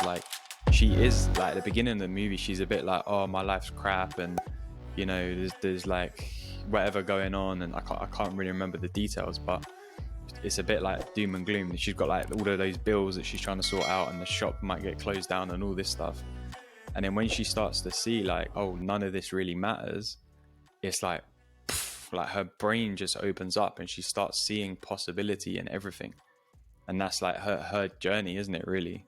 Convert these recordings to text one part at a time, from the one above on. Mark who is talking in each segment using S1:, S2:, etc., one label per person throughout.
S1: like, she is like, at the beginning of the movie, she's a bit like, oh, my life's crap, and you know, there's like whatever going on, and I can't really remember the details, but it's a bit like doom and gloom. She's got like all of those bills that she's trying to sort out, and the shop might get closed down and all this stuff. And then when she starts to see like, oh, none of this really matters, it's like her brain just opens up and she starts seeing possibility in everything. And that's like her journey, isn't it, really?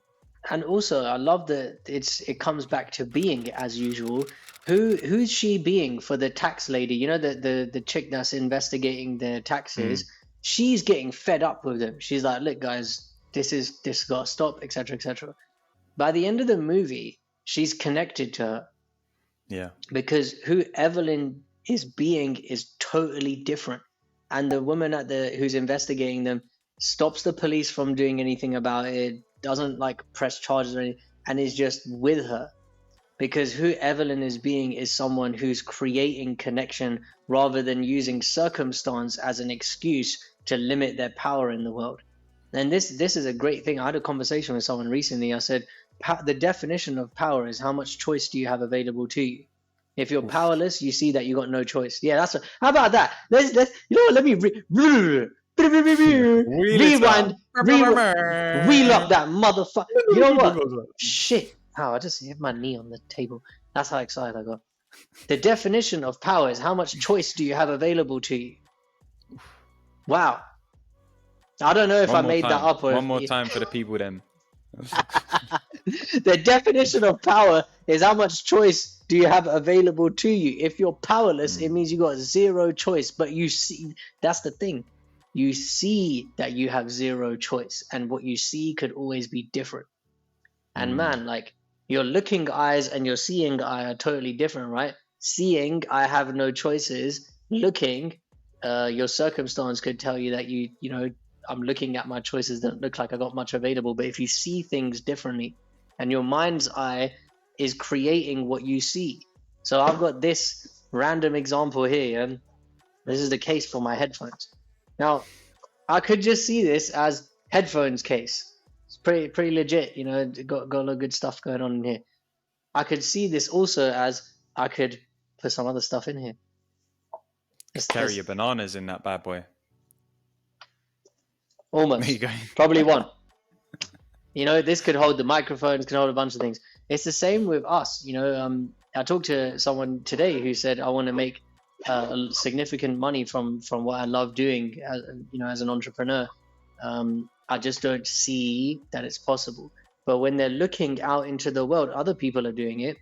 S2: And also, I love that it comes back to being as usual. Who's she being for the tax lady? You know, the chick that's investigating the taxes. She's getting fed up with them. She's like, look, guys, this got to stop, etc., etc. By the end of the movie, she's connected to her.
S1: Yeah.
S2: Because who Evelyn is being is totally different. And the woman who's investigating them stops the police from doing anything about it, doesn't like press charges or anything, and is just with her. Because who Evelyn is being is someone who's creating connection rather than using circumstance as an excuse to limit their power in the world. And this is a great thing. I had a conversation with someone recently. I said, the definition of power is how much choice do you have available to you. If you're powerless, you see that you got no choice. Yeah, that's how about that? Let's you know what? Let me rewind, wheel up that motherfucker. You know what? Shit! How I just hit my knee on the table. That's how excited I got. The definition of power is how much choice do you have available to you. Wow. I don't know if I made that up or
S1: one more time for the people then.
S2: The definition of power is how much choice do you have available to you. If you're powerless, it means you got zero choice. But you see, that's the thing. You see that you have zero choice, and what you see could always be different. And man, like, your looking eyes and your seeing eye are totally different, right? Seeing, I have no choices. Looking, your circumstance could tell you that you know, I'm looking at my choices, don't look like I got much available. But if you see things differently, and your mind's eye is creating what you see. So I've got this random example here, and this is the case for my headphones. Now, I could just see this as headphones case. It's pretty legit, you know, got a lot of good stuff going on in here. I could see this also as I could put some other stuff in here.
S1: Carry your bananas in that bad boy.
S2: Almost.
S1: There you go.
S2: Probably one. You know, this could hold the microphones, could hold a bunch of things. It's the same with us. You know, I talked to someone today who said, I want to make significant money from what I love doing, you know, as an entrepreneur. I just don't see that it's possible. But when they're looking out into the world, other people are doing it.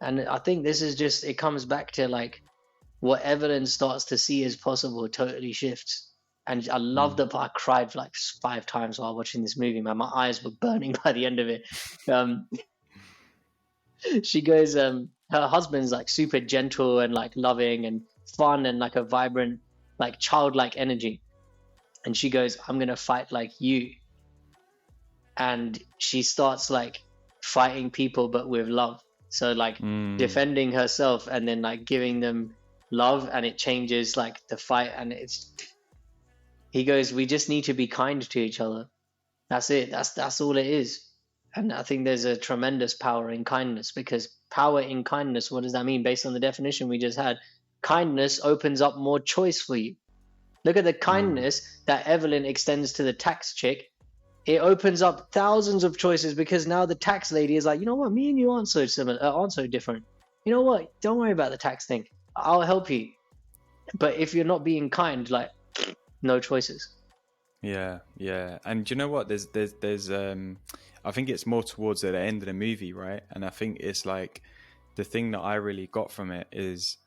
S2: And I think this is just, it comes back to like what Evelyn starts to see as possible totally shifts. And I love the part. I cried like 5 times while watching this movie, man. My eyes were burning by the end of it. She goes, her husband's like super gentle and like loving and fun and like a vibrant, like childlike energy. And she goes, I'm going to fight like you. And she starts like fighting people, but with love. So like defending herself and then like giving them love, and it changes like the fight. And he goes, we just need to be kind to each other. That's it. That's all it is. And I think there's a tremendous power in kindness, because power in kindness, what does that mean? Based on the definition we just had, kindness opens up more choice for you. Look at the kindness that Evelyn extends to the tax chick. It opens up thousands of choices, because now the tax lady is like, you know what, me and you aren't so similar, aren't so different. You know what? Don't worry about the tax thing. I'll help you. But if you're not being kind, like, no choices.
S1: Yeah. And do you know what? There's I think it's more towards the end of the movie, right? And I think it's like the thing that I really got from it is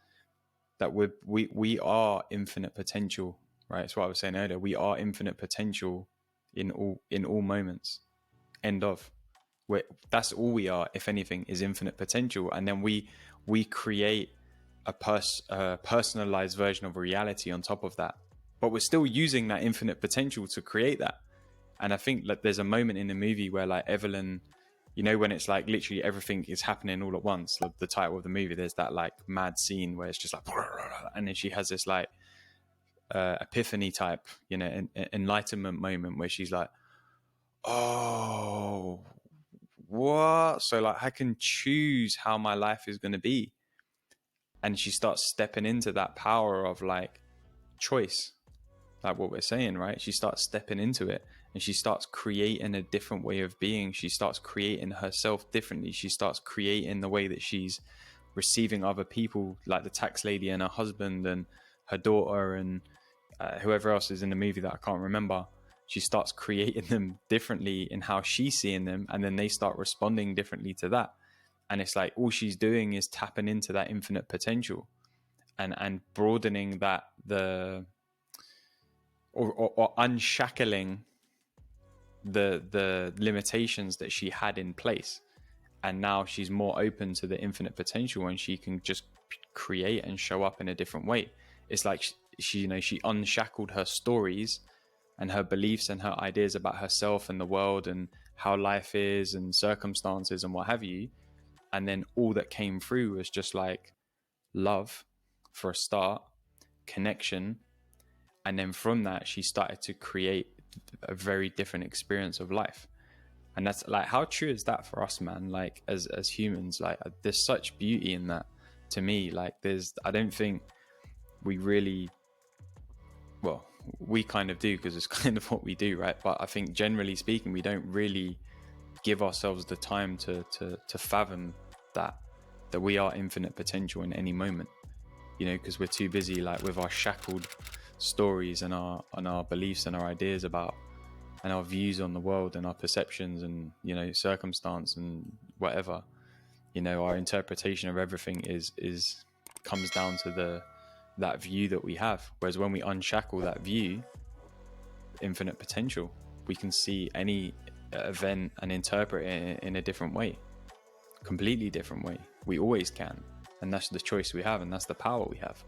S1: that we are infinite potential, right? That's what I was saying earlier. We are infinite potential in all moments. End of. That's all we are, if anything, is infinite potential. And then we create a personalized version of reality on top of that. But we're still using that infinite potential to create that. And I think like there's a moment in the movie where like Evelyn, you know, when it's like literally everything is happening all at once, like the title of the movie, there's that like mad scene where it's just like, and then she has this like epiphany type, you know, enlightenment moment where she's like, oh, what? So like I can choose how my life is going to be. And she starts stepping into that power of like choice, like what we're saying, right? She starts stepping into it, and she starts creating a different way of being. She starts creating herself differently. She starts creating the way that she's receiving other people, like the tax lady and her husband and her daughter and whoever else is in the movie that I can't remember. She starts creating them differently in how she's seeing them, and then they start responding differently to that. And it's like all she's doing is tapping into that infinite potential and broadening that or unshackling the limitations that she had in place. And now she's more open to the infinite potential, and she can just create and show up in a different way. It's like she unshackled her stories and her beliefs and her ideas about herself and the world and how life is and circumstances and what have you. And then all that came through was just like love for a start, connection. And then from that, she started to create a very different experience of life. And that's like, how true is that for us, man? Like as humans, like there's such beauty in that to me. Like I don't think we really, well, we kind of do because it's kind of what we do, right? But I think generally speaking, we don't really give ourselves the time to fathom that we are infinite potential in any moment, you know, because we're too busy like with our shackled stories and our beliefs and our ideas about and our views on the world and our perceptions and, you know, circumstance and whatever. You know, our interpretation of everything is comes down to that view that we have. Whereas when we unshackle that view, infinite potential, we can see any event and interpret it in a different way, completely different way. We always can. And that's the choice we have, and that's the power we have.